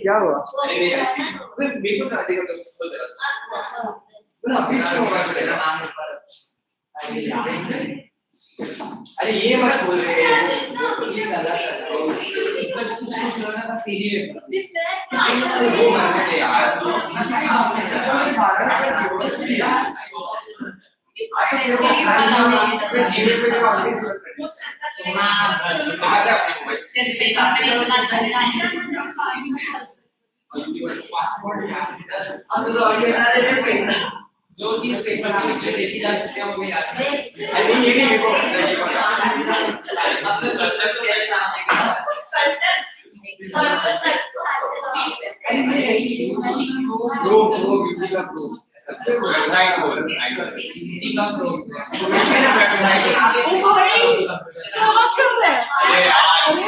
क्या हुआ? अरे ये मत बोल रहे इसमें कुछ लोगों का सीधी है वो मारने यार जो चीज पेपर में देखी जा सकती है वो याद है। अरे ये नहीं देखो ये पता अपने सर तक तो कैसे नाम प्रो बिल्कुल का प्रो सबसे वेबसाइट बोल इसी का प्रो मेरा वेबसाइट वो भाई क्या बात कर रहे हैं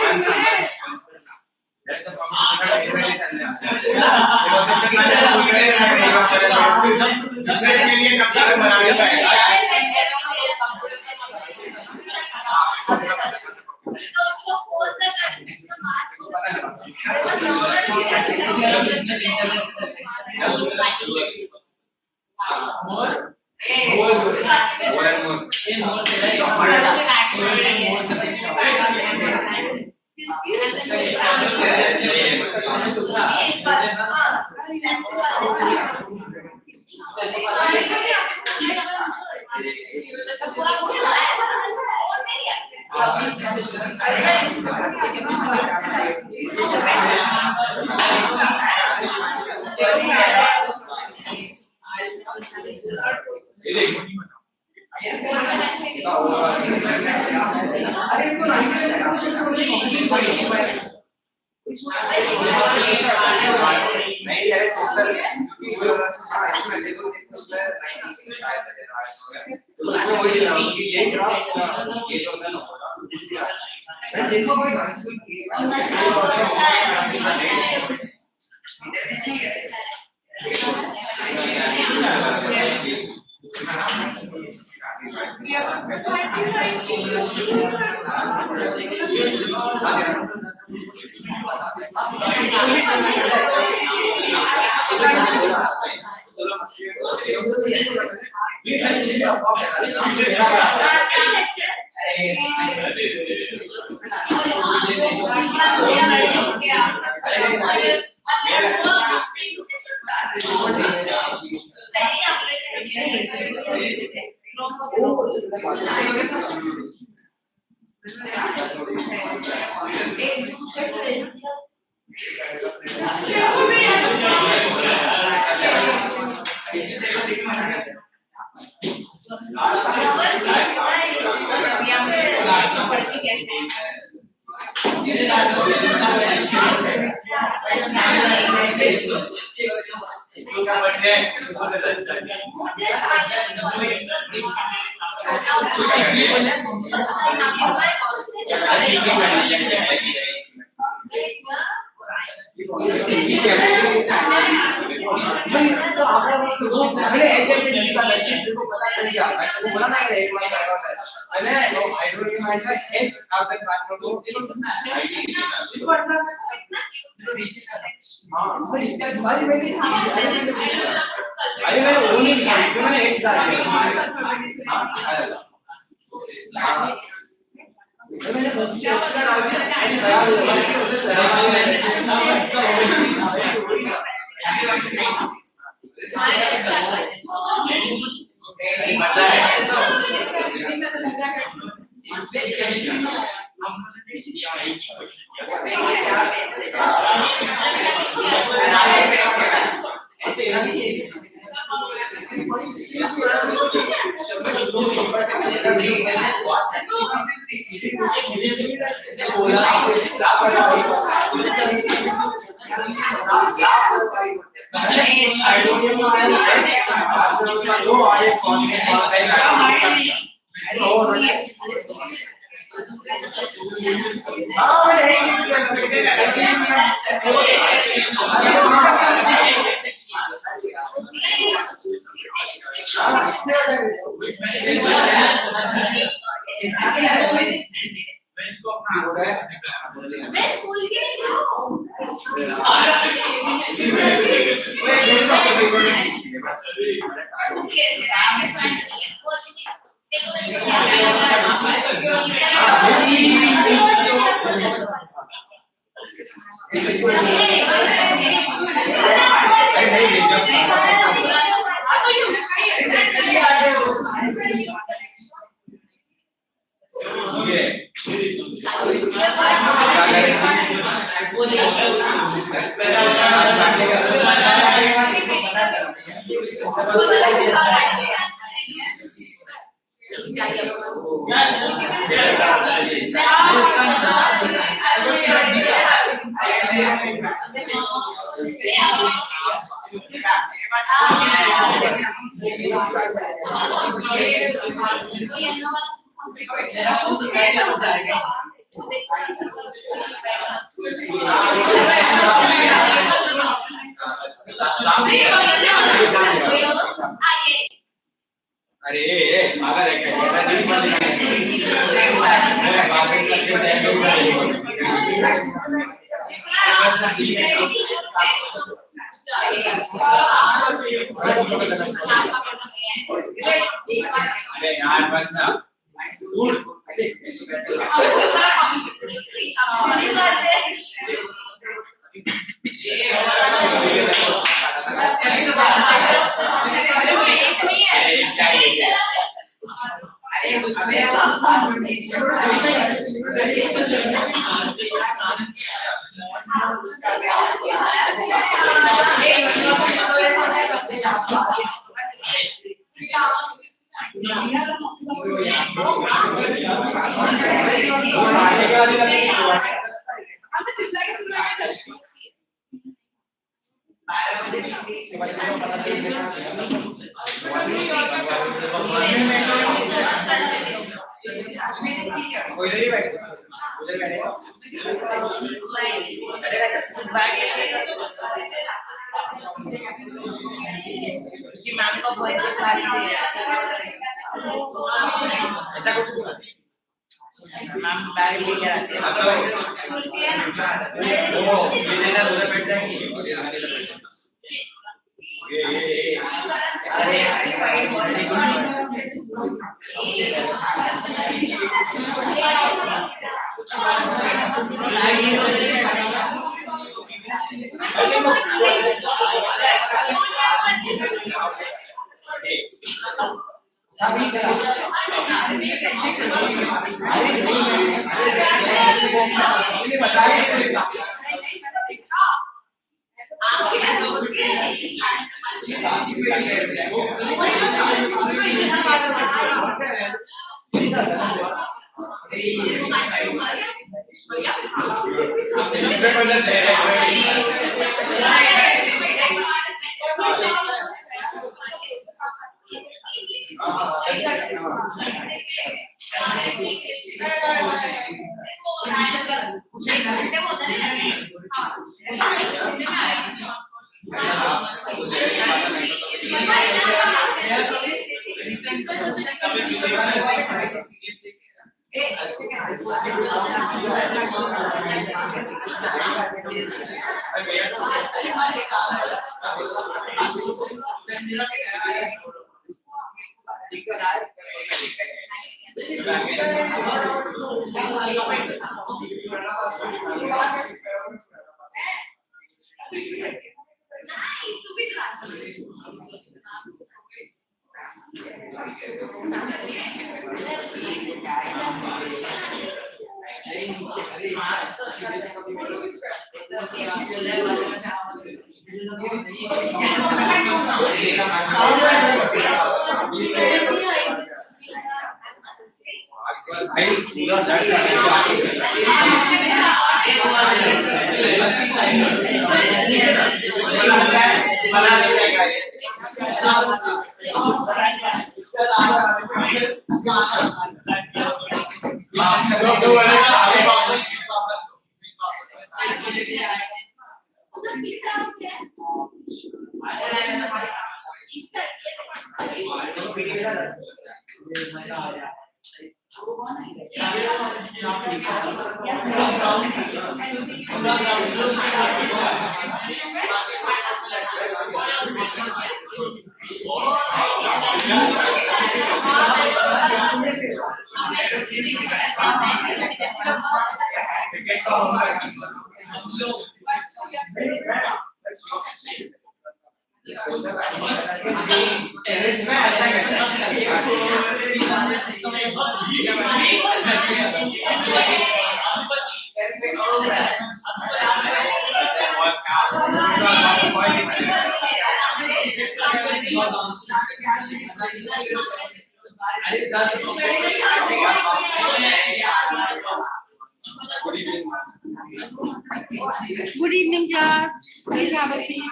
Good evening, class. Please have a seat.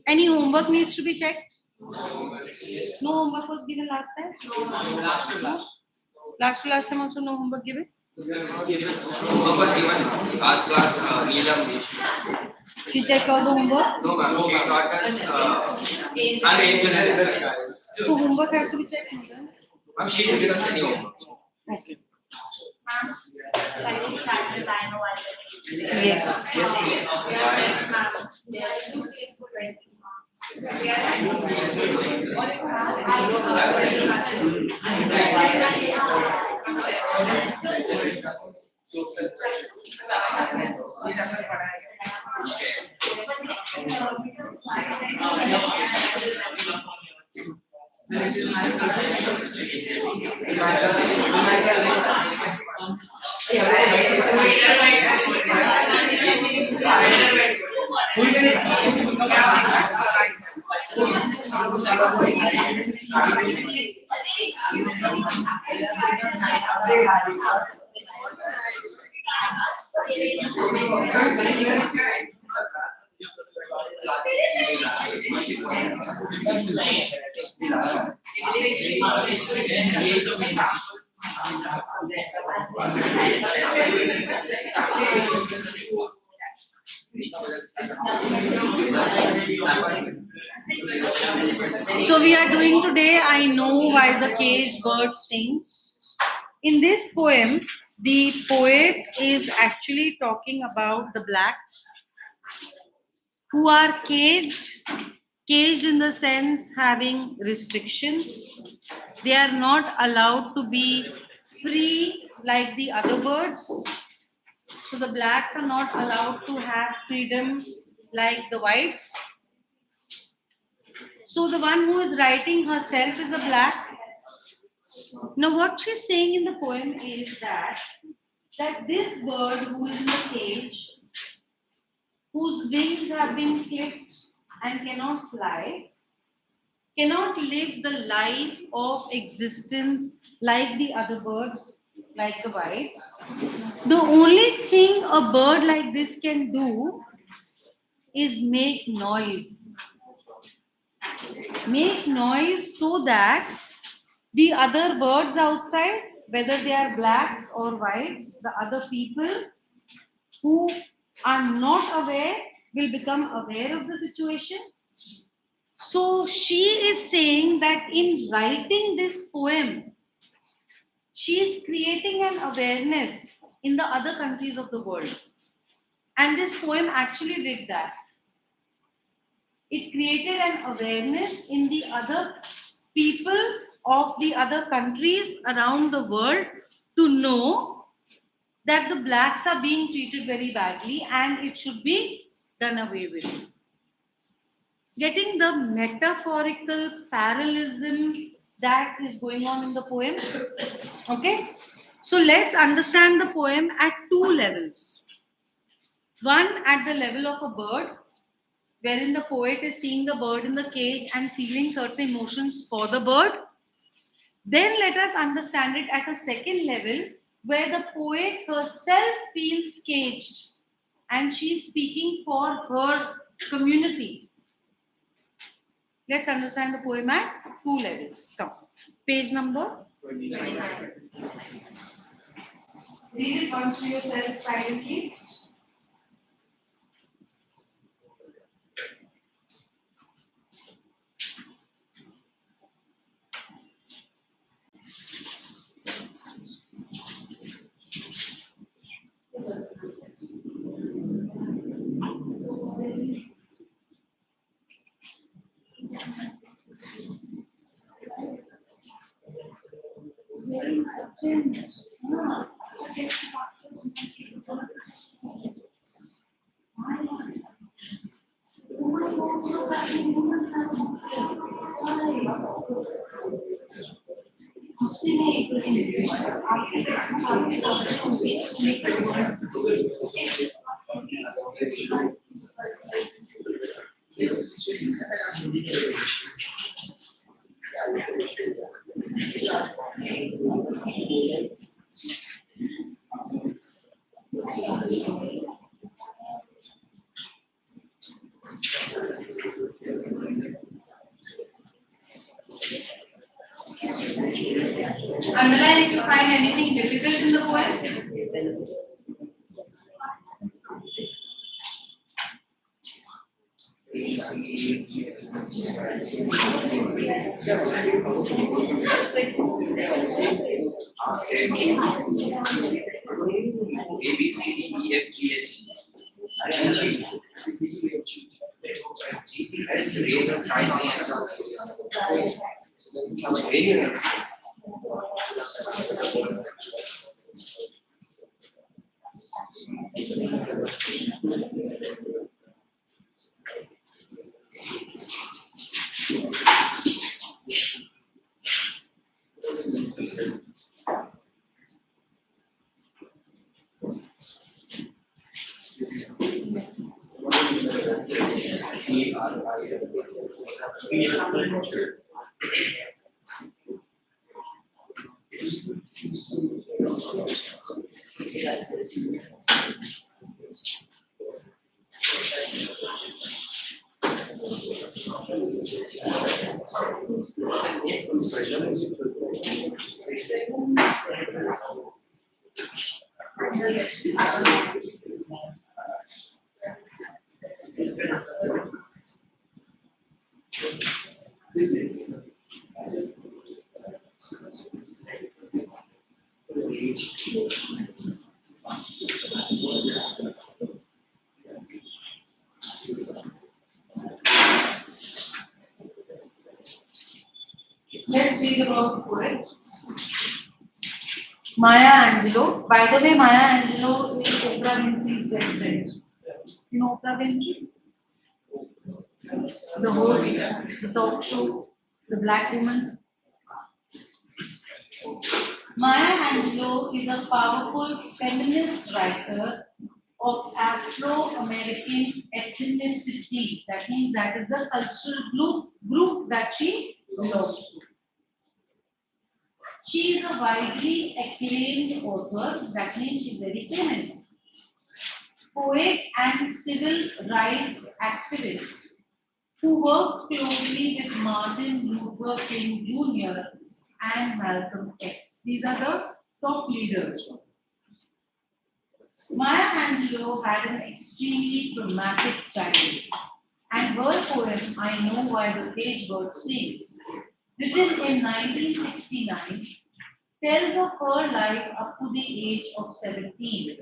Any homework needs to be checked? No homework was given last time? Last time also no homework given? Homework was given last class, Neelam. She checked all the homework? No, ma'am. She taught us and angel analysis. So homework has to be checked? Ma'am, she didn't give us any homework. Okay. Can you start the timer while Yes. Yes, ma'am. Yes. So we are doing today, I Know Why the Caged Bird Sings. In this poem, the poet is actually talking about the blacks who are caged in the sense having restrictions. They are not allowed to be free like the other birds. So the blacks are not allowed to have freedom like the whites. So the one who is writing herself is a black. Now what she's saying in the poem is that this bird who is in the cage, whose wings have been clipped and cannot fly, cannot live the life of existence like the other birds, like the whites. The only thing a bird like this can do is make noise. Make noise so that the other birds outside, whether they are blacks or whites, the other people who are not aware will become aware of the situation. So she is saying that in writing this poem, she is creating an awareness in the other countries of the world. And this poem actually did that. It created an awareness in the other people of the other countries around the world to know that the blacks are being treated very badly and it should be done away with. Getting the metaphorical parallelism that is going on in the poem. Okay, so let's understand the poem at two levels. One, at the level of a bird, wherein the poet is seeing the bird in the cage and feeling certain emotions for the bird. Then let us understand it at a second level, where the poet herself feels caged and she's speaking for her community. Let's understand the poem at two levels. Come. Page number 29. Read it once to yourself silently. Underline if you find anything difficult in the poem. A B C D E F G H I J K S raise the sky Let's read about the poet. Maya Angelou. By the way, Maya Angelou is Oprah Winfrey's best friend. You know Oprah Winfrey? The host, the talk show, the black woman. Maya Angelou is a powerful feminist writer of Afro-American ethnicity. That means that is the cultural group that she belongs to. She is a widely acclaimed author, that means she is very famous, poet and civil rights activist who worked closely with Martin Luther King Jr. and Malcolm X. These are the top leaders. Maya Angelou had an extremely traumatic childhood, and her poem, I Know Why the Cage Bird Sings, written in 1969, tells of her life up to the age of 17.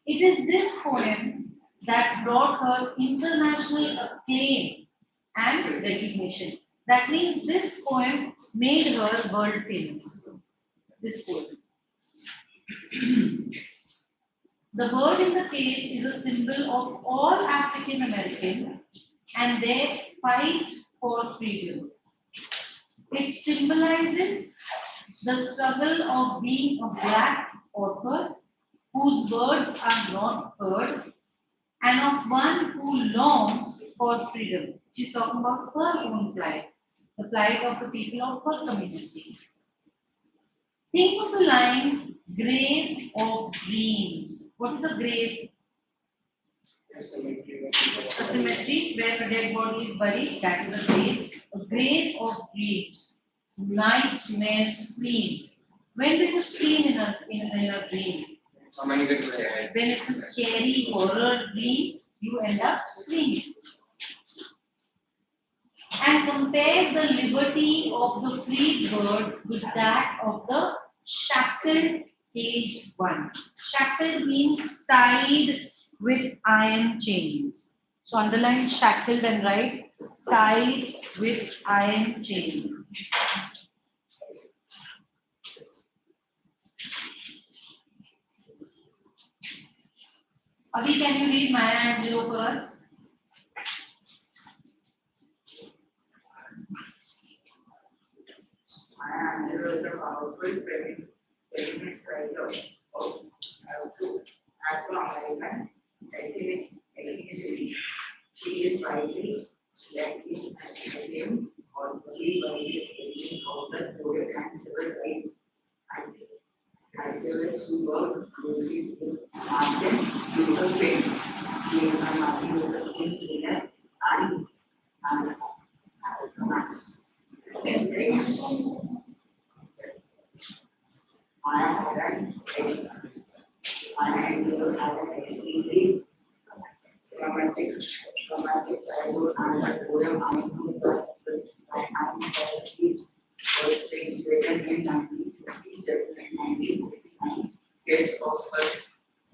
It is this poem that brought her international acclaim and recognition. That means this poem made her world famous. This poem. The bird in the cage is a symbol of all African Americans and their fight for freedom. It symbolizes the struggle of being a black author whose words are not heard and of one who longs for freedom. She's talking about her own plight, the plight of the people of her community. Think of the lines Grave of dreams. What is a grave? A cemetery where a dead body is buried. That is a grave. A grave of dreams. Nightmare scream. When do you scream in a dream? Somebody gets scared. When it's a scary horror dream, you end up screaming. And compares the liberty of the freed bird with that of the shackled caged one. Shackled means tied with iron chains. So underline shackled and write tied with iron chains. Abhi, can you read Maya Angelou for us? Maya Angelou is a powerful feminist writer of Afro-American ethnicity. She is widely selected as a name or widely educated of the poet and civil rights activists who work closely with Martin Luther King, Martin Luther King Jr. and Max. I had an extremely traumatic childhood and a poem I was written in 1967 and 1969. Years of her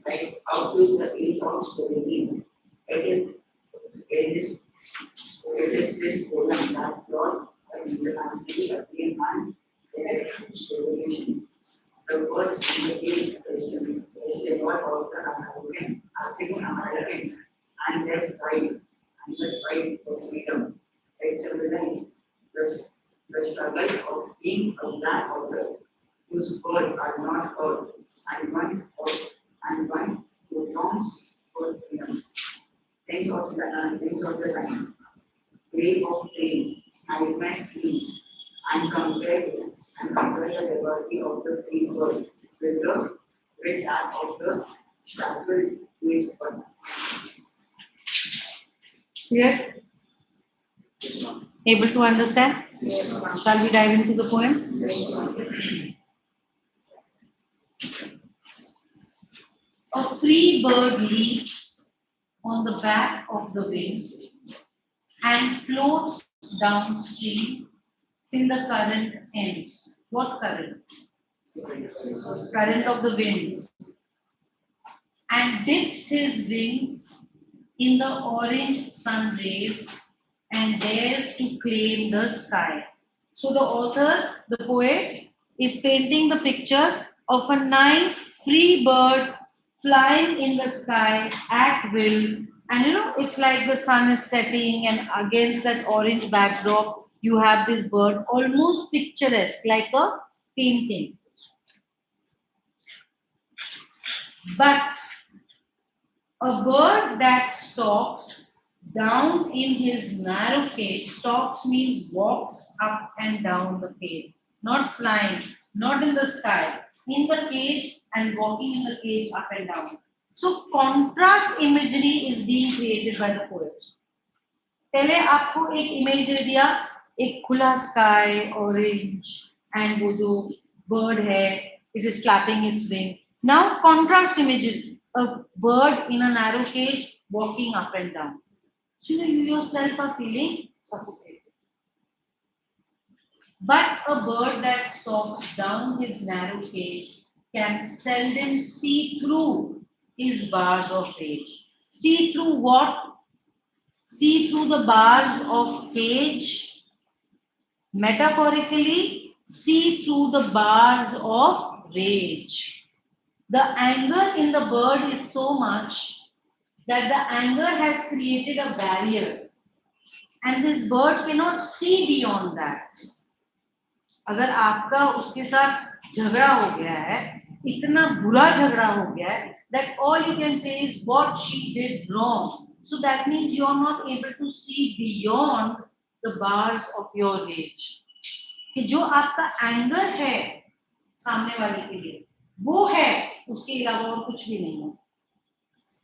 life up to the age of 17. It is this poem that brought the country a clean and direct revolution. The word indicates is a word of the African Americans and their fight for freedom. It symbolizes the struggle of being a black author whose words are not heard and one who longs for freedom. Things of the time, grave of pain, nightmare schemes, and compares the liberty of the free world with that of the shackled caged one. Clear? Yes, ma'am. Able to understand? Yes, ma'am. Shall we dive into the poem? Yes, ma'am. A free bird leaps on the back of the wind and floats downstream till the current ends. What current? Current of the winds. And dips his wings in the orange sun rays and dares to claim the sky. So the author, the poet, is painting the picture of a nice free bird flying in the sky at will. And it's like the sun is setting, and against that orange backdrop, you have this bird almost picturesque, like a painting. But a bird that stalks down in his narrow cage, stalks means walks up and down the cage, not flying, not in the sky, in the cage and walking in the cage up and down. So contrast imagery is being created by the poet. पहले आपको एक image दे दिया, एक खुला sky orange and वो जो bird है, it is flapping its wing. Now contrast images, a bird in a narrow cage walking up and down. So you yourself are feeling suffocated. But a bird that stalks down his narrow cage can seldom see through his bars of cage. See through what? See through the bars of cage. Metaphorically, see through the bars of rage. The anger in the bird is so much that the anger has created a barrier, and this bird cannot see beyond that. अगर आपका उसके साथ झगड़ा हो गया है, इतना बुरा झगड़ा हो गया है, that all you can say is what she did wrong. So that means you are not able to see beyond the bars of your rage. कि जो आपका anger है सामने वाले के लिए, वो है, उसके अलावा और कुछ भी नहीं है.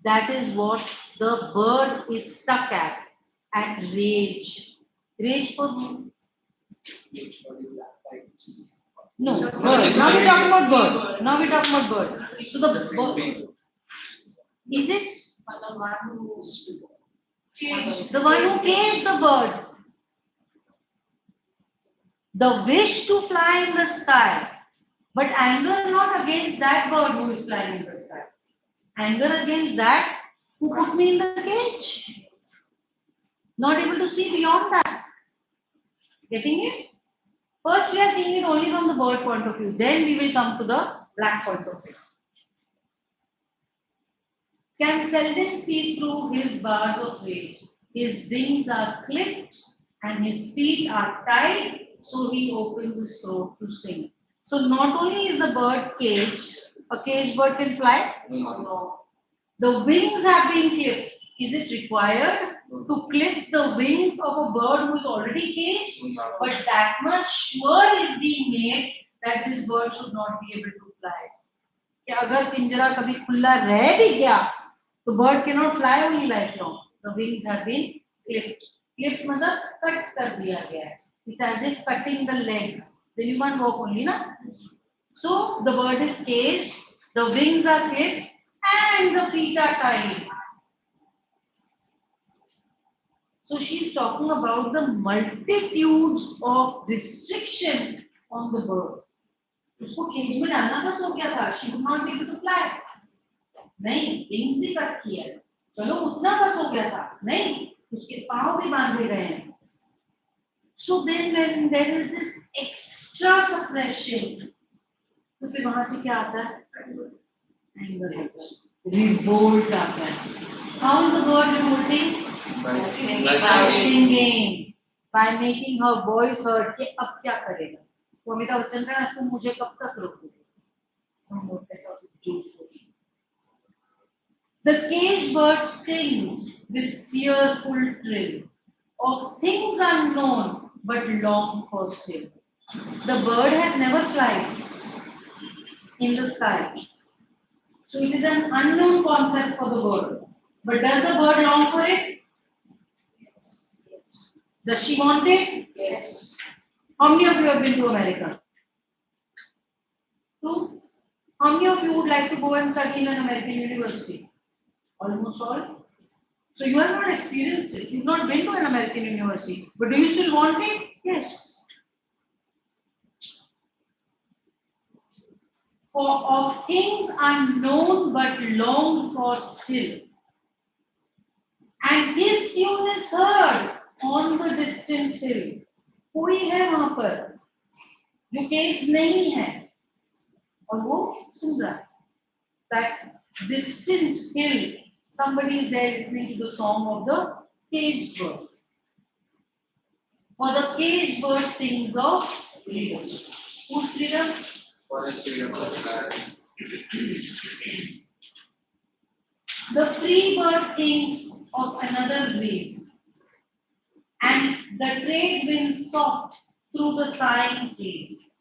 That is what the bird is stuck at rage. Rage for whom? No, bird. Now we're talking about bird. Now we're talking about bird. So the bird, is it The one who caged? The one who caged the bird. The wish to fly in the sky, but anger not against that bird who is flying in the sky. Anger against that who put me in the cage. Not able to see beyond that. Getting it? First, we are seeing it only from the bird point of view. Then we will come to the black point of view. Can seldom see through his bars of rage. His wings are clipped and his feet are tied, so he opens his throat to sing. So not only is the bird caged, a caged bird can fly? No. The wings have been clipped. Is it required to clip the wings of a bird who is already caged? But that much sure is being made that this bird should not be able to fly. कि अगर पिंजरा कभी खुला रह भी गया तो bird cannot fly only like long. The wings have been clipped. Clipped मतलब कट कर दिया गया है. It's as if cutting the legs. Then you can't walk only, na? So the bird is caged, the wings are clipped, and the feet are tied. So she's talking about the multitudes of restriction on the bird. उसको cage में डालना बस हो गया था. She would not be able to fly. नहीं, wings भी cut किया. चलो उतना बस हो गया था. नहीं, उसके पाँव भी बांधे गए हैं. So then when there is this extra suppression, तो फिर वहां से क्या आता है? Anger आता है. Revolt आता है. How is the bird revolting? By singing, by making her voice heard. कि अब क्या करेगा? वो अमिताभ बच्चन का ना, तुम मुझे कब तक रोकोगे? The caged bird sings with fearful thrill of things unknown but long for still. The bird has never flown in the sky, so it is an unknown concept for the bird. But does the bird long for it? Yes. Does she want it? Yes. How many of you have been to America? Two. How many of you would like to go and study in an American university? Almost all. So you have not experienced it. You've not been to an American university. But do you still want it? Yes. For of things unknown but long for still. And his tune is heard on the distant hill. कोई है वहां पर जो cage नहीं है और वो सुन रहा है. That distant hill, somebody is there listening to the song of the caged bird. For the caged bird sings of freedom. Whose freedom? The free bird thinks of another breeze, and the trade winds soft through the sighing trees,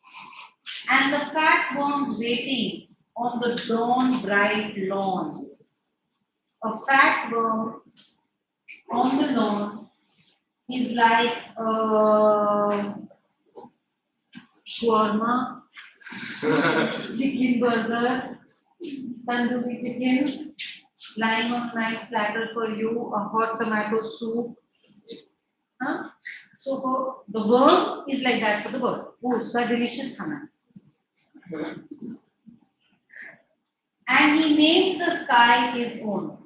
and the fat worms waiting on the dawn bright lawn. A fat worm on the lawn is like shawarma, chicken burger, tandoori chicken, lying on a nice platter for you, a hot tomato soup. Huh? So for the worm is like that for the bird. Oh, it's a delicious khana. And he names the sky his own.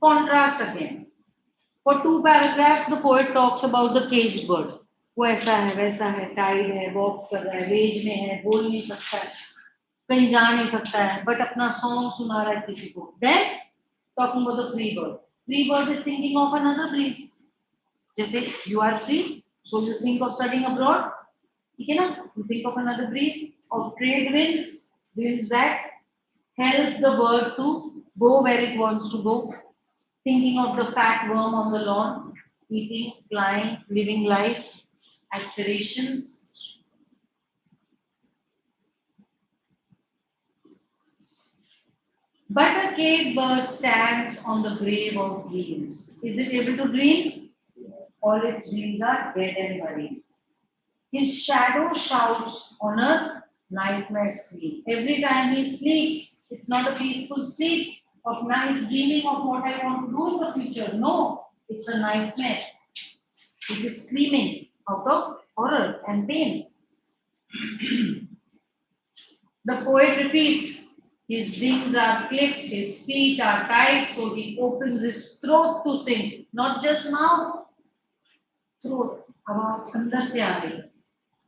Contrast again. For 2 paragraphs, the poet talks about the caged bird. वो ऐसा है, वैसा है, Tide है, walk कर रहा है, raise में है, बोल नहीं सकता है, कहीं जा नहीं सकता है, बट अपना सॉन्ग सुना रहा है किसी को. Then talking about the free bird. Free bird is thinking of another breeze. जैसे you are free, so you think of studying abroad. ठीक है ना? You think of another breeze, of trade winds, winds that help the bird to go where it wants to go. Thinking of the fat worm on the lawn, eating, flying, living life, aspirations. But a caged bird stands on the grave of dreams. Is it able to dream? All its dreams are dead and buried. His shadow shouts on a nightmare sleep. Every time he sleeps, it's not a peaceful sleep of nice dreaming of what I want to do in the future. No, it's a nightmare. It is screaming out of horror and pain. The poet repeats, his wings are clipped, his feet are tied, so he opens his throat to sing. Not just mouth, throat. आवाज अंदर से आ रही.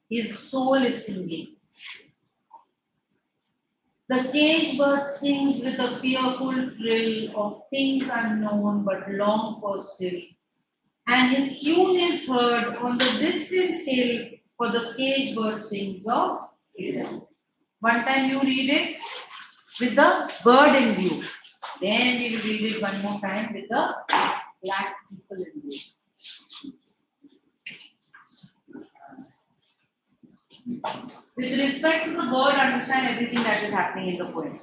His soul is singing. The caged bird sings with a fearful thrill of things unknown but long for still. And his tune is heard on the distant hill, for the caged bird sings of freedom. One time you read it with the bird in view. Then we will read it one more time with the black people in view. With respect to the bird, understand everything that is happening in the poem.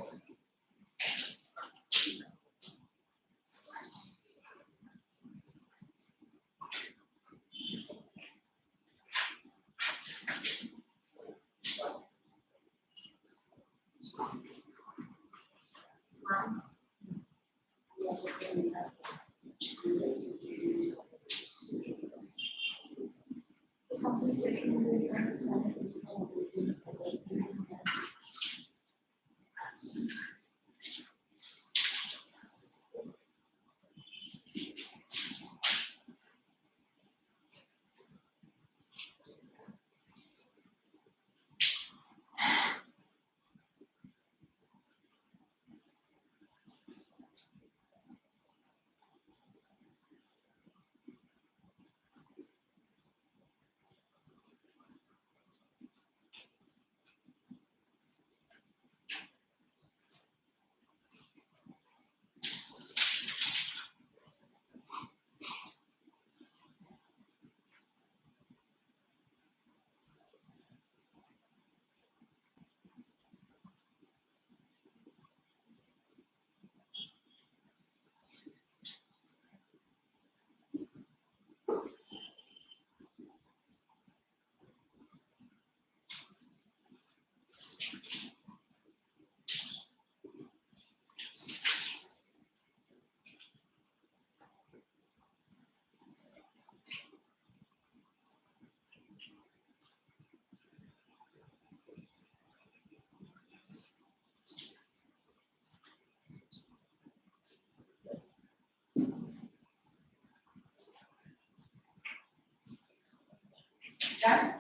Done?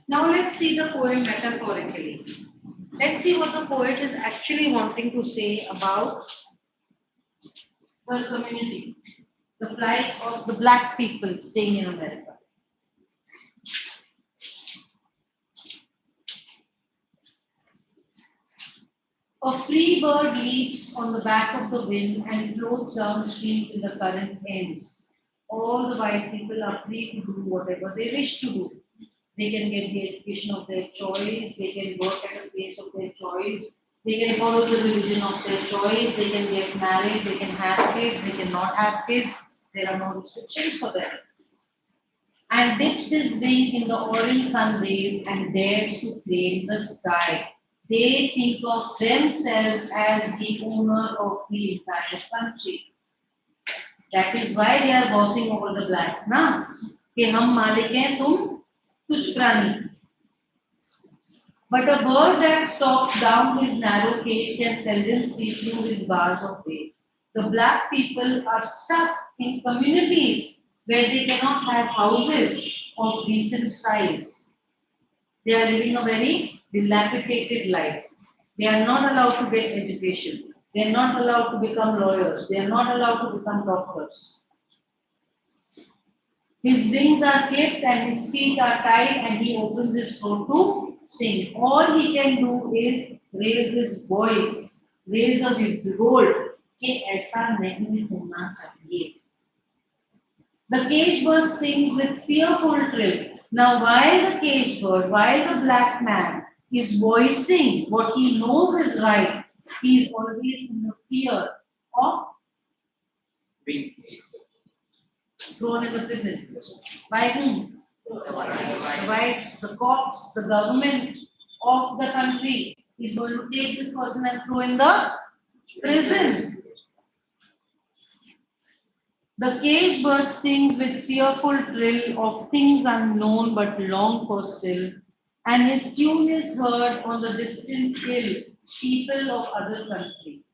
Now let's see the poem metaphorically. Let's see what the poet is actually wanting to say about the community, the plight of the black people staying in America. A free bird leaps on the back of the wind and floats downstream till the current ends. All the white people are free to do whatever they wish to do. They can get the education of their choice, they can work at a place of their choice, they can follow the religion of their choice, they can get married, they can have kids, they cannot have kids. There are no restrictions for them. And dips his wing in the orange sun rays and dares to claim the sky. They think of themselves as the owner of the entire country. That is why they are bossing over the blacks, na? कि हम मालिक हैं, तुम तुच्छ प्राणी. But a bird that stalks down his narrow cage can seldom see through his bars of weight. The black people are stuck in communities where they cannot have houses of decent size. They are living a very dilapidated life. They are not allowed to get education. They are not allowed to become lawyers. They are not allowed to become doctors. His wings are clipped and his feet are tied, and he opens his throat to sing. All he can do is raise his voice, raise a revolt कि ऐसा नहीं होना चाहिए. The caged bird sings with fearful trill. Now, while the caged bird, while the black man is voicing what he knows is right, he is always in the fear of being thrown in the prison. By whom? The whites, the cops, the government of the country is going to take this person and throw in the prison. The caged bird sings with fearful thrill of things unknown but long for still, and his tune is heard on the distant hill, people of other country.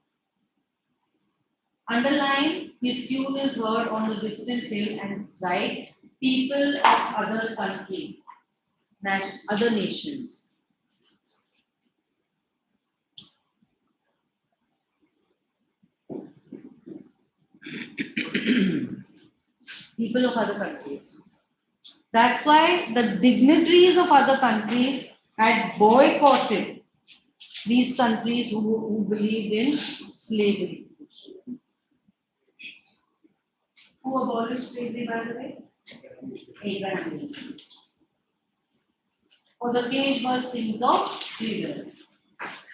Underline, his tune is heard on the distant hill and right, people of other country, other nations. People of other countries. That's why the dignitaries of other countries had boycotted these countries who believed in slavery. Who abolished slavery, by the way? Abraham Lincoln. For the caged bird sings of freedom.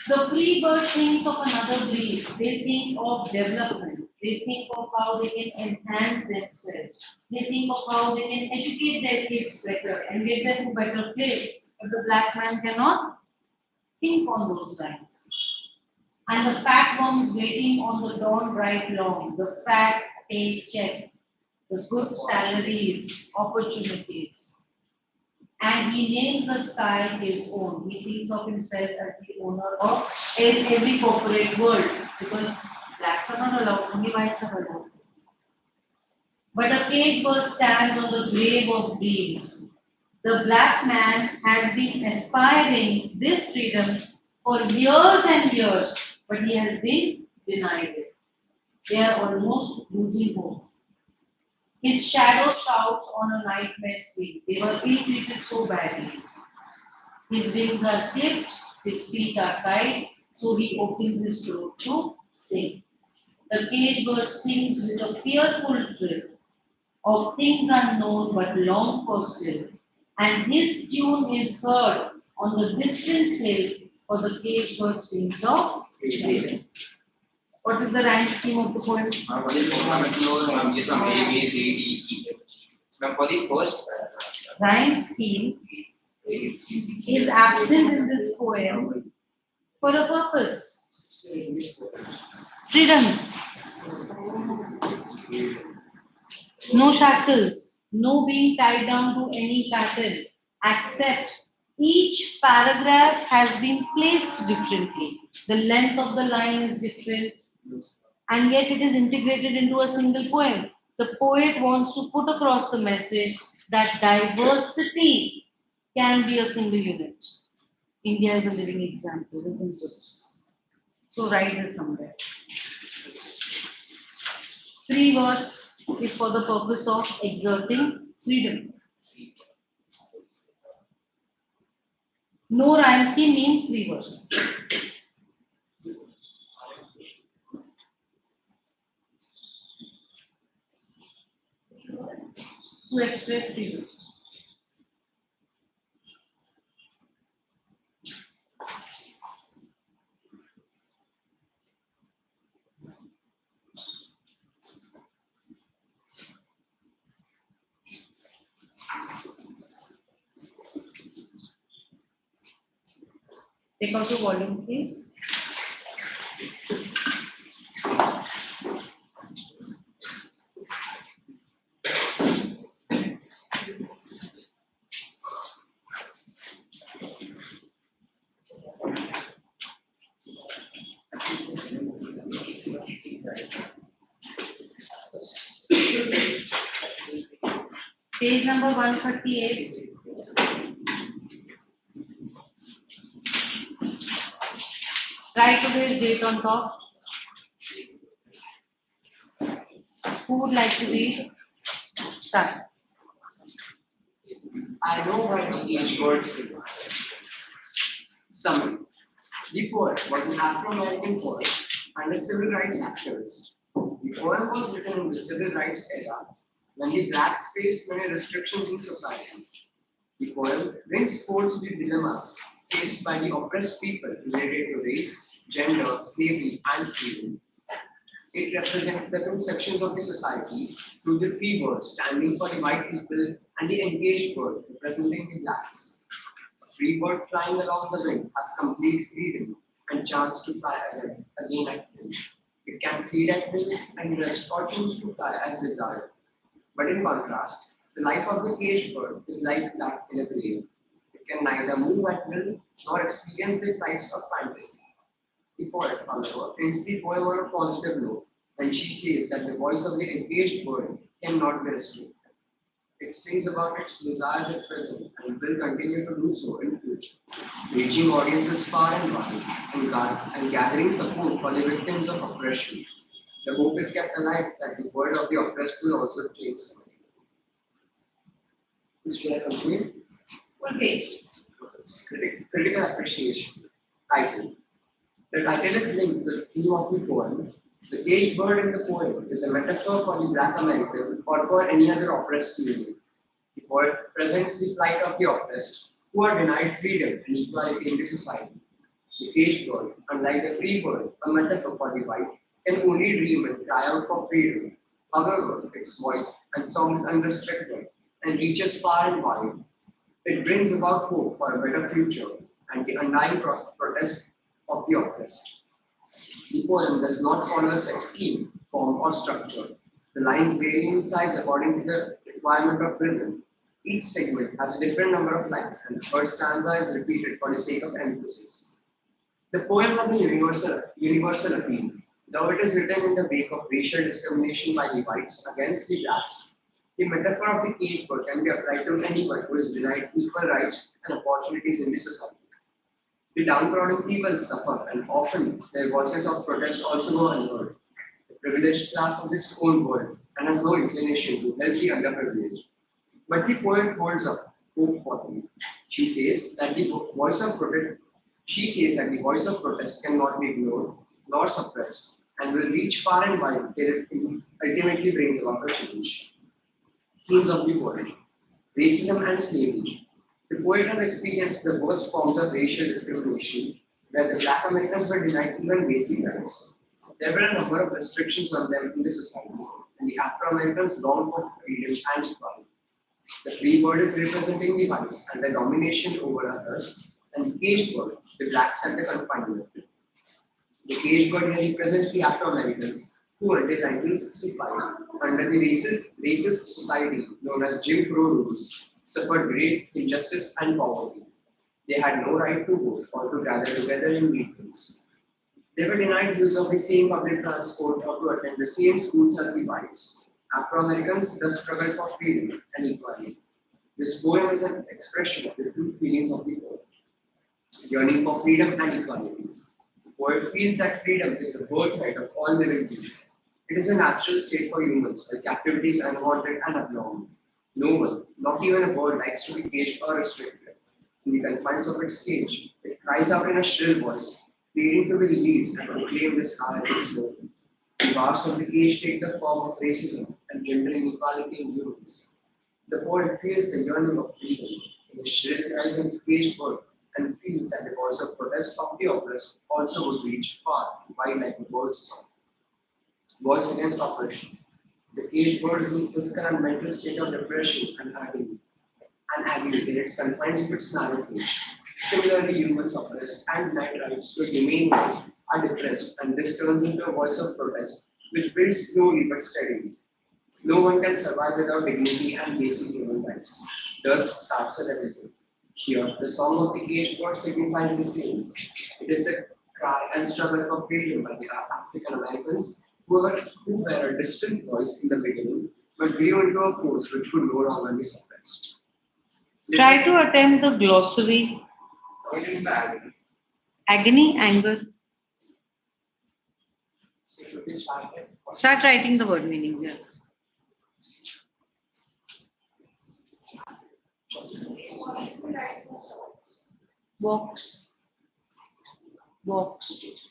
The free bird thinks of another breeze. They think of development. They think of how they can enhance themselves. They think of how they can educate their kids better and get them to better place. But the black man cannot think on those lines. And the fat worms waiting on the dawn right long. The fat paycheck, the good salaries, opportunities. And he names the sky his own. He thinks of himself as the owner of every corporate world because blacks are not allowed, only whites are allowed. But a caged bird stands on the grave of dreams. The black man has been aspiring this freedom for years and years, but he has been denied it. They are almost losing hope. His shadow shouts on a nightmare screen. They were ill-treated so badly. His wings are clipped, his feet are tied, so he opens his throat to sing. The caged bird sings with a fearful thrill of things unknown but long for still, and his tune is heard on the distant hill, for the caged bird sings of freedom. What is the rhyme scheme of the poem? For the first Rhyme scheme is absent in this poem for a purpose. Freedom. No shackles. No being tied down to any pattern. Except each paragraph has been placed differently. The length of the line is different. And yet it is integrated into a single poem. The poet wants to put across the message that diversity can be a single unit. India is a living example, isn't it? So write this somewhere. Free verse is for the purpose of exerting freedom. No rhyme scheme means free verse. To express freedom. Take out the volume, please. Page number 138. Write today's date on top. Who would like to read? Start. I know why the caged bird sings. Summary. The poet was an Afro-American poet and a civil rights activist. The poem was written in the civil rights era when the blacks faced many restrictions in society. The poem brings forth the dilemmas faced by the oppressed people related to race, gender, slavery, and freedom. It represents the two sections of the society through the free bird standing for the white people and the engaged bird representing the blacks. A free bird flying along the wind has complete freedom and chance to fly again at will. It can feed at will and rest or choose to fly as desired. But in contrast, the life of the caged bird is like that in a grave. It can neither move at will nor experience the flights of fantasy. The poet, however, ends the poem on a positive note when she says that the voice of the engaged bird cannot be restricted. It sings about its desires at present and will continue to do so in future, reaching audiences far and wide and gathering support for the victims of oppression. The hope is kept alive that the word of the oppressed will also change something. Which we are complete. Full page. Critical appreciation. Title. The title is linked to the theme of the poem. The caged bird in the poem is a metaphor for the Black American or for any other oppressed community. The poet presents the plight of the oppressed who are denied freedom and equality in the society. The caged bird, unlike the free bird, a metaphor for the white, can only dream and cry out for freedom. However, its voice and song is unrestricted and reaches far and wide. It brings about hope for a better future and the undying protest of the oppressed. The poem does not follow a set scheme, form, or structure. The lines vary in size according to the requirement of rhythm. Each segment has a different number of lines, and the first stanza is repeated for the sake of emphasis. The poem has a universal appeal. Though it is written in the wake of racial discrimination by the whites against the blacks, the metaphor of the caged bird can be applied to anyone who is denied equal rights and opportunities in the society. The downtrodden people suffer, and often their voices of protest also go unheard. The privileged class has its own world and has no inclination to help the underprivileged. But the poet holds up hope for them. She says that the voice of protest cannot be ignored nor suppressed, and will reach far and wide till it ultimately brings about a change. Themes of the poem: racism and slavery. The poet has experienced the worst forms of racial discrimination, where the Black Americans were denied even basic rights. There were a number of restrictions on them in the society, and the Afro-Americans longed for freedom and equality. The free bird is representing the whites and their domination over others, and the caged bird, the blacks and the confinement. The caged bird here represents the Afro-Americans, who until 1965, under the racist society known as Jim Crow rules, suffered great injustice and poverty. They had no right to vote or to gather together in meetings. They were denied use of the same public transport or to attend the same schools as the whites. Afro-Americans thus struggled for freedom and equality. This poem is an expression of the true feelings of the poet, yearning for freedom and equality. The poet feels that freedom is the birthright of all living beings. It is a natural state for humans, while captivity is unwanted and abnormal. No one, not even a bird, likes to be caged or restricted. In the confines of its cage, it cries out in a shrill voice, pleading to be released and to claim the sky as its home. The bars of the cage take the form of racism and gender inequality in humans. The poet feels the yearning of freedom in the shrill cries of the caged bird and feels that the voice of protest of the oppressed also would reach far and wide like the bird's song. Voice against oppression. The caged bird is in physical and mental state of depression and agony, in its confines of its narrow cage. Similarly, humans oppressed and denied rights to remain life are depressed, and this turns into a voice of protest, which builds slowly but steadily. No one can survive without dignity and basic human rights. Thus starts a rebellion. Here, the song of the caged bird signifies the same. It is the cry and struggle for freedom by the African Americans who were a distant voice in the beginning, but grew into a force which could no longer be suppressed. Try to attempt the glossary. Agony, anger. So should we start it? Start writing the word meanings here. Box. Box.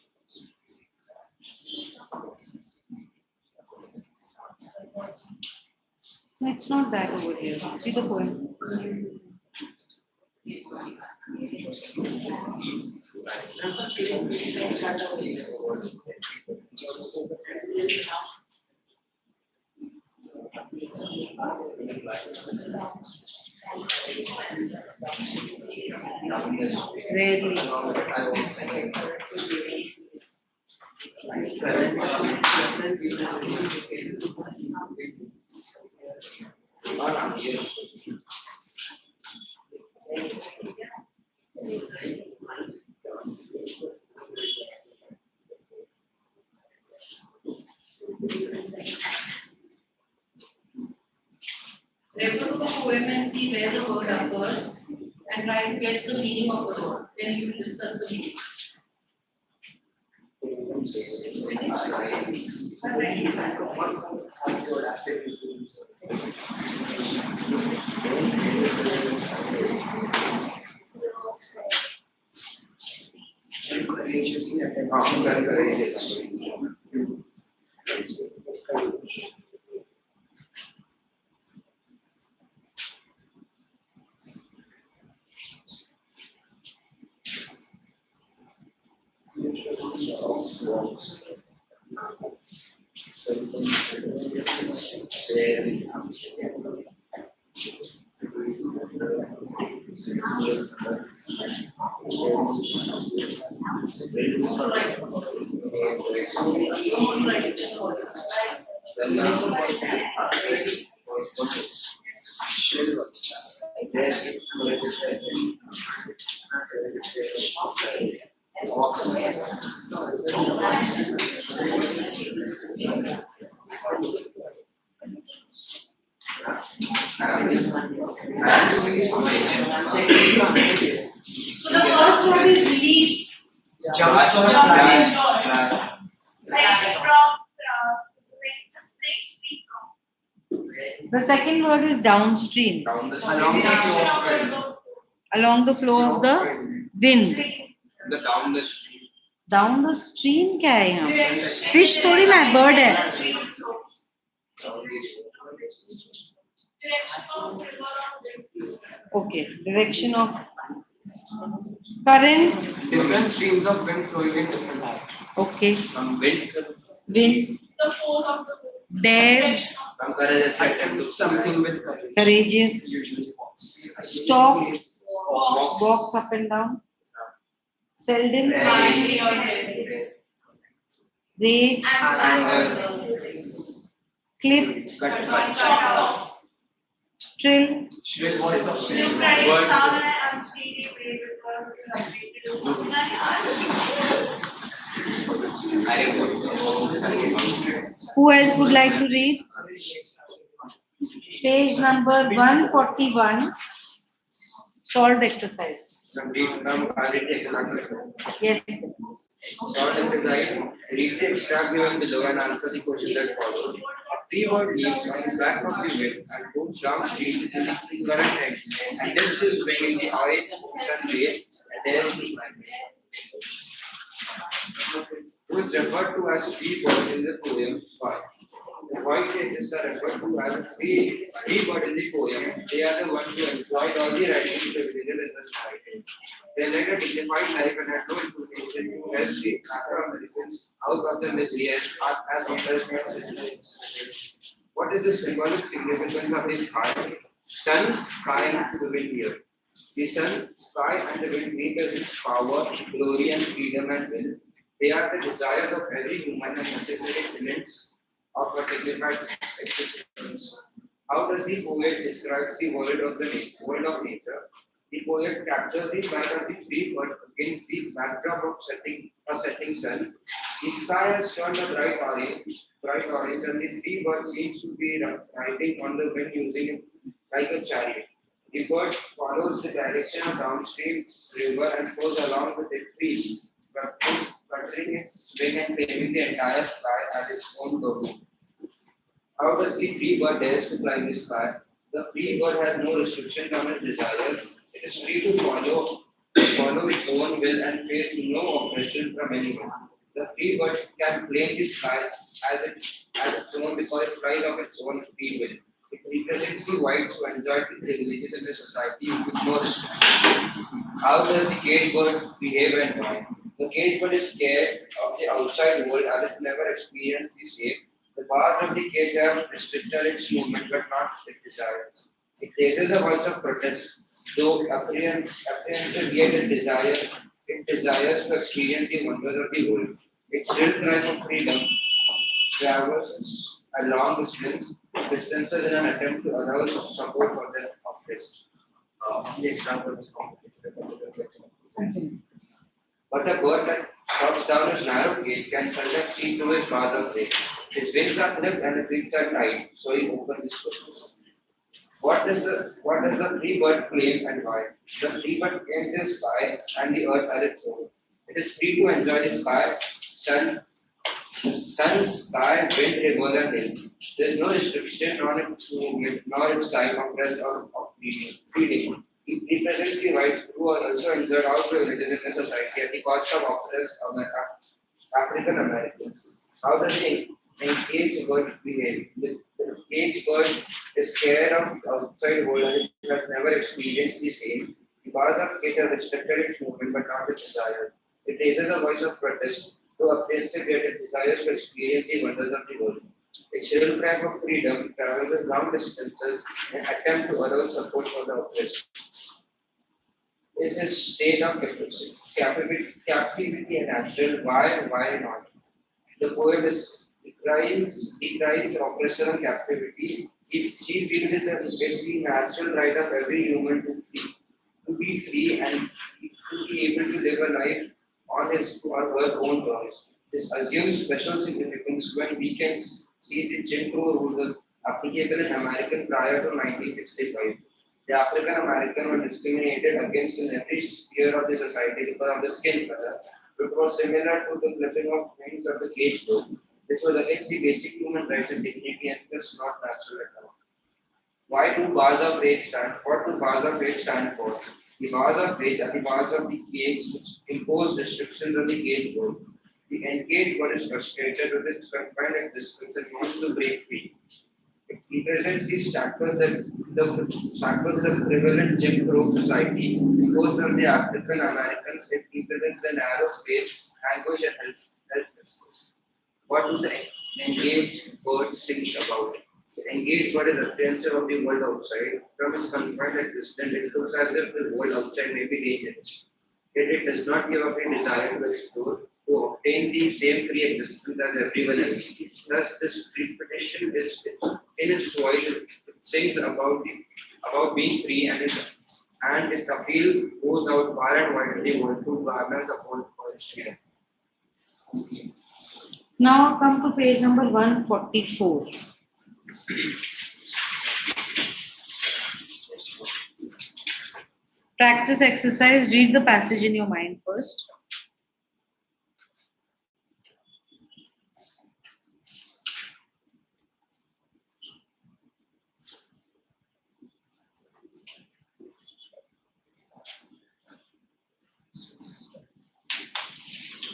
No, it's not that over here. See the poem. Rarely. Refer to the poem and see where the word occurs and try to guess the meaning of the word. Then you will discuss the meaning. So the first word is leaves. Jumps or Right from spring speak from. The second word is downstream. along the Direction of flow. the Along the flow of the wind. The down the street. Down the stream क्या है यहाँ पे? Fish थोड़ी ना है, bird है. direction of river or wind. Okay, direction of current. Different streams of wind flowing in different directions. Okay, Some wind, wind. The force of the wind. Dares, some courageous attempt to something with courage. courageous. Usually false. Stalks, Walks. walks up and down. Seldom, Blindly or deadly. rage, Anger. clip, Cut, Chopped off. trill, shrill voice of You shrill. produce Word. sound in an unsteady way because you have made it something Who else would like to read? Page number 141. Solved exercise. Yes. Short exercise. Read the extract given below and answer the question that follows. A three-word leaves on the back of the wind and moves downstream in the current end and dips his wing in the orange sun rays and dares to climb. Who is referred to as three-bird in the poem 5. The white faces are referred to as three-bird in the poem. They are the ones who enjoyed all the writing privileges in the society. They led a dignified life and had no inclination to help the Afro-Americans out of the misery as well as What is the symbolic significance of the sky? Sun, sky, and the wind here. The sun, sky, and the wind represent power, glory, and freedom and will. They are the desires of every human and necessary elements of a dignified existence. How does the poet describe the world of nature? The poet captures the flight of the free bird against the backdrop of a setting sun. The sky has turned a bright orange, and the free bird seems to be riding on the wind using it like a chariot. The bird follows the direction of downstream river and goes along with it free, fluttering its wing and claiming the entire sky as its own domain. How does the free bird dare to climb the sky? The free bird has no restrictions on its desire. It is free to follow its own will and face no oppression from anyone. The free bird can claim the sky as its own because it flies of its own free will. It represents the whites who enjoyed the privileges in the society with no restrictions. How does the cage bird behave and why? The cage bird is scared of the outside world as it never experienced the same. The bars of the cage have restricted its movement but not its desires. It raises a voice of protest, though apprehensive yet it desires to experience the wonders of the world. It still cries for freedom, travels a long distances in an attempt to allow some support for their oppressed. The example is complicated. But a bird that stops down his narrow cage can seldom see to his farther prey. His wings are clipped and his wings are tight, so he opens his foot. What does the free bird claim and why? The free bird claims the sky and the earth are its own. It is free to enjoy the sky, sun, sky, wind, rivers, and hills. There is no restriction on its movement, nor its time of rest or of feeding. It represents the whites who are also enjoyed all privileges in the society at the cost of oppressed African Americans. How does the caged bird behave? The caged bird is scared of the outside world and it has never experienced the same. The bars of cage have restricted its movement but not its desire. It raises a voice of protest to apprehensive yet it desires to experience the wonders of the world. Its shrill cry for freedom travels long distances in an attempt to allow support for the oppressed. Is a state of captivity and natural? Why not? The poet is decries oppression and captivity. She feels it's the natural right of every human to be free and to be able to live a life on his or her own terms. This assumes special significance when we can see the Jim Crow rules applicable in American prior to 1965. The African American were discriminated against in every sphere of the society because of the skin color, which was similar to the clipping of wings of the cage bird. This was against the basic human rights and dignity and thus not natural at all. Why do bars of rage stand? What do bars of rage stand for? The bars of rage are the bars of the cage which impose restrictions on the cage bird. The encaged bird is frustrated with its confined existence and wants to break free. It represents the shackles of prevalent Jim Crow society. Because of the African Americans, it represents a narrow space, anguish, and helplessness. What do the engaged birds think about it? The engaged bird is apprehensive of the world outside. From its confined existence, it looks as if the world outside may be dangerous. Yet it does not give up a desire to explore, to obtain the same free existence as everyone else. Thus, this repetition is in its voice, it sings about being free, and its appeal goes out far and wide in the world to garner support for its freedom. Now come to page number 144. Practice exercise. Read the passage in your mind first.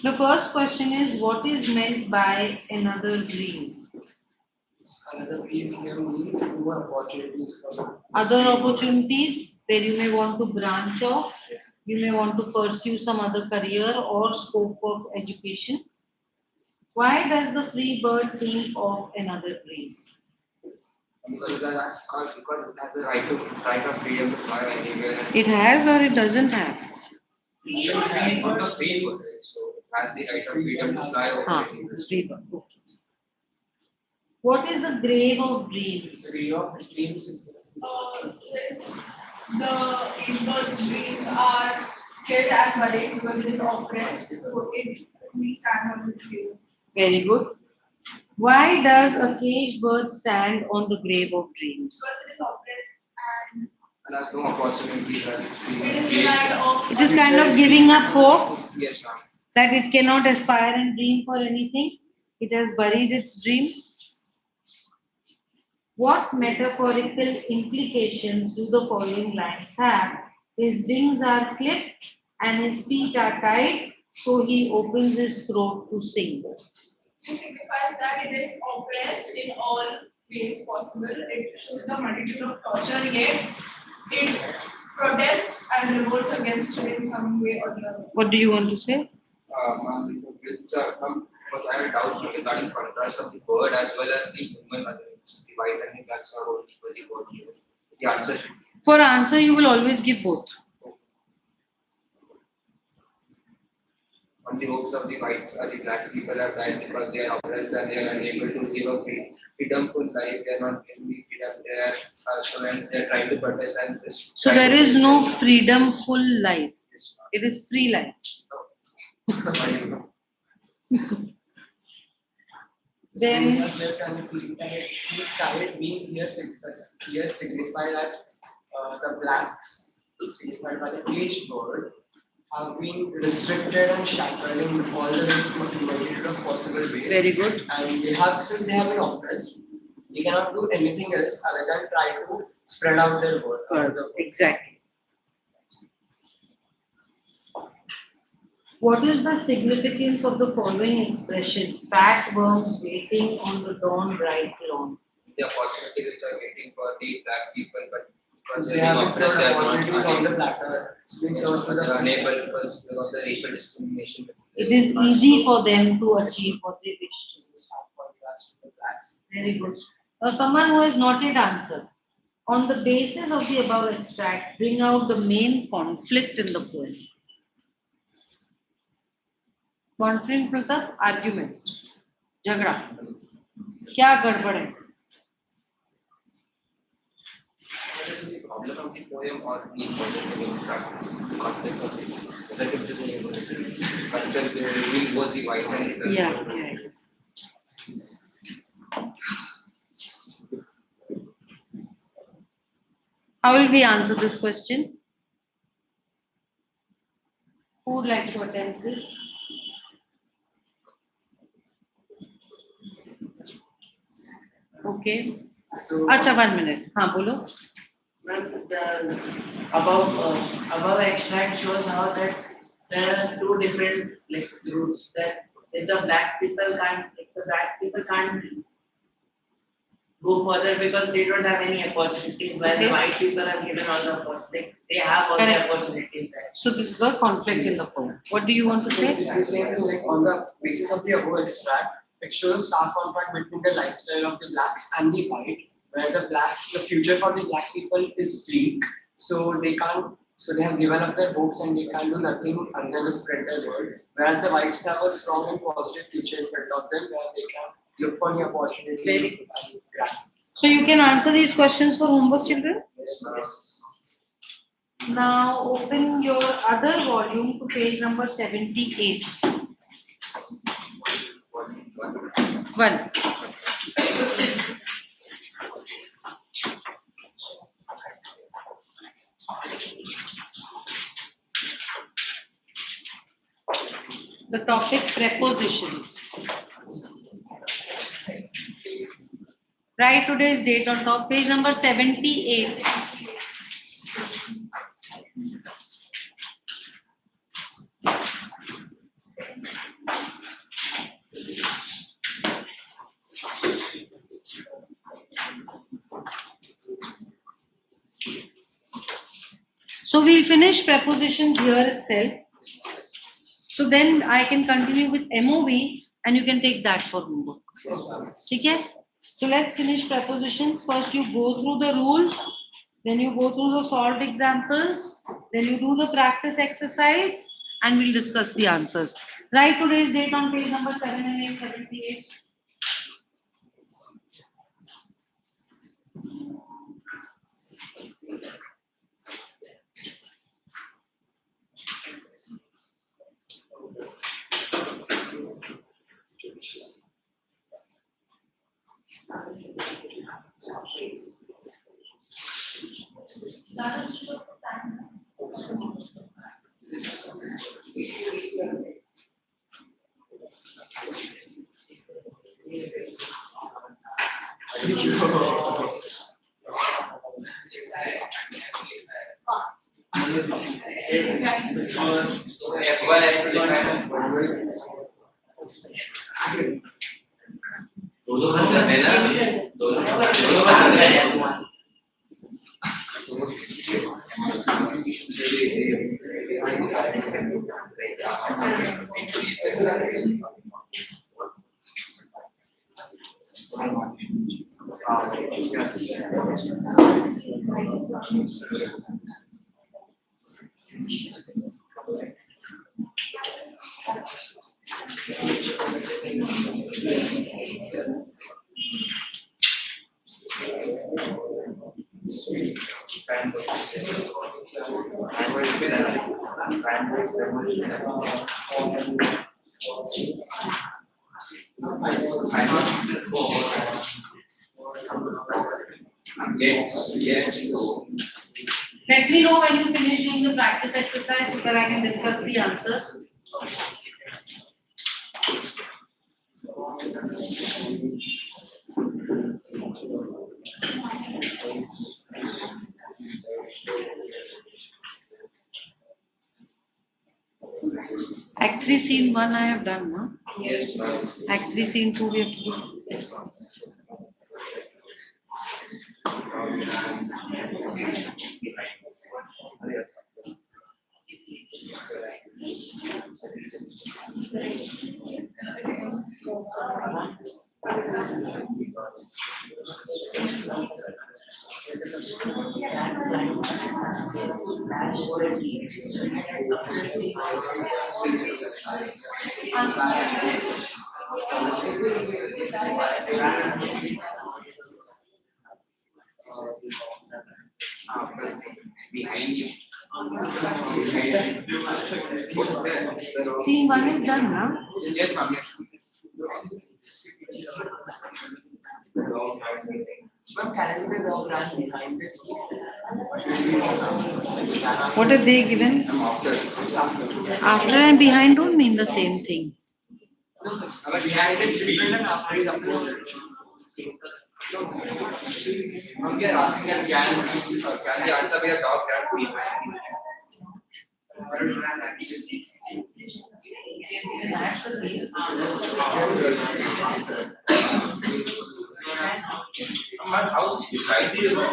The first question is, what is meant by another breeze? Another piece here means more opportunities for Other opportunities where you may want to branch off, you may want to pursue some other career or scope of education. Why does the free bird think of another breeze? Because it has a right of freedom to fly anywhere. It has or it doesn't have? It's a free bird, so it has the right of freedom to fly over anywhere. Free bird. Okay. What is the grave of dreams? the of dreams is Yes, the inverse dreams are scared and worried because it is oppressed. So it we stand on its grave. Very good. Why does a caged bird stand on the grave of dreams? Because it is oppressed and And has no opportunity that it is denied of. It is kind of giving up hope Yes, ma'am. that it cannot aspire and dream for anything. It has buried its dreams. What metaphorical implications do the following lines have? His wings are clipped and his feet are tied, so he opens his throat to sing. This signifies that it is oppressed in all ways possible. It shows the multitude of torture, yet it protests and revolts against it in some way or the other. What do you want to say? But I have doubts regarding contrast of the bird as well as the human others. The white and the blacks are all equally important. The answer should be For answer, you will always give both. on the hopes of the whites or the black people are died because they are oppressed and they are unable to live a freedomful life. They are not given the freedom. They are so hence they are trying to protest and this. So there is no freedom-full life. It is free life. Then being here signify that the blacks signified by the caged bird have been restricted and shackled in all the ways multitude of possible ways. Very good. And since they have been oppressed, they cannot do anything else other than try to spread out their word. Exactly. What is the significance of the following expression? Fat worms waiting on the dawn bright lawn. The opportunity which are waiting for the black people, but because they have been served opportunities on the platter. It's been served for they the are unable because of the racial discrimination. It is easy for them to achieve what they wish to. blacks. Very good. Now, someone who has not yet answered. On the basis of the above extract, bring out the main conflict in the poem. Conflict मतलब argument, झगड़ा. क्या गड़बड़ है? What is the problem of the poem or the context of it? That is the context they reveal both the whites and the blacks. Yeah. How will we answer this question? Who would like to attempt this? Okay. So, अच्छा 1 minute. हाँ बोलो. The above extract shows how that there are two different like groups that if the black people can't go further because they don't have any opportunities, while the white people are given all the opportunities. They have all the opportunities there. So this is the conflict in the poem. What do you want to say? it's the same thing, like on the basis of the above extract, it shows stark contrast between the lifestyle of the blacks and the white, where the future for the black people is bleak, so they have given up their hopes and they can't do nothing other than spread their word, whereas the whites have a strong and positive future in front of them where they can look for the opportunities. So you can answer these questions for homework, children. Yes. Now open your other volume to page number 78. 1. The topic prepositions. Write today's date on top, page number 78. So we'll finish prepositions here itself. So then I can continue with MOV and you can take that for homework. Okay? So let's finish prepositions. First you go through the rules, then you go through the solved examples, then you do the practice exercise and we'll discuss the answers. Write today's date on page number 7 and 878. दोनों बन जाते हैं ना दोनों बन जाते हैं Yes. Let me know when you finish doing the practice exercise so that I can discuss the answers. Act 3 scene 1 I have done, no? Yes, ma'am. Act 3 scene 2 we have to do. Yes, ma'am. Behind you. Scene 1 is done, no? Yes, ma'am. But calendar dog ran behind the What have they given? I'm after. After and behind don't mean the same thing. Behind is different and after is opposite. We are asking that can the answer be a dog cat behind? My house is beside the river.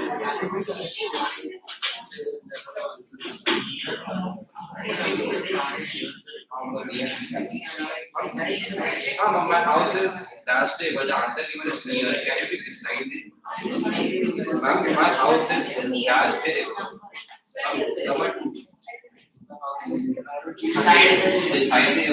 My house is last day, but the answer given is near. Can you be beside it? My house is last day. Beside the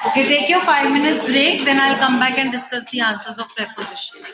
Okay, take your 5 minutes break, then I'll come back and discuss the answers of prepositions.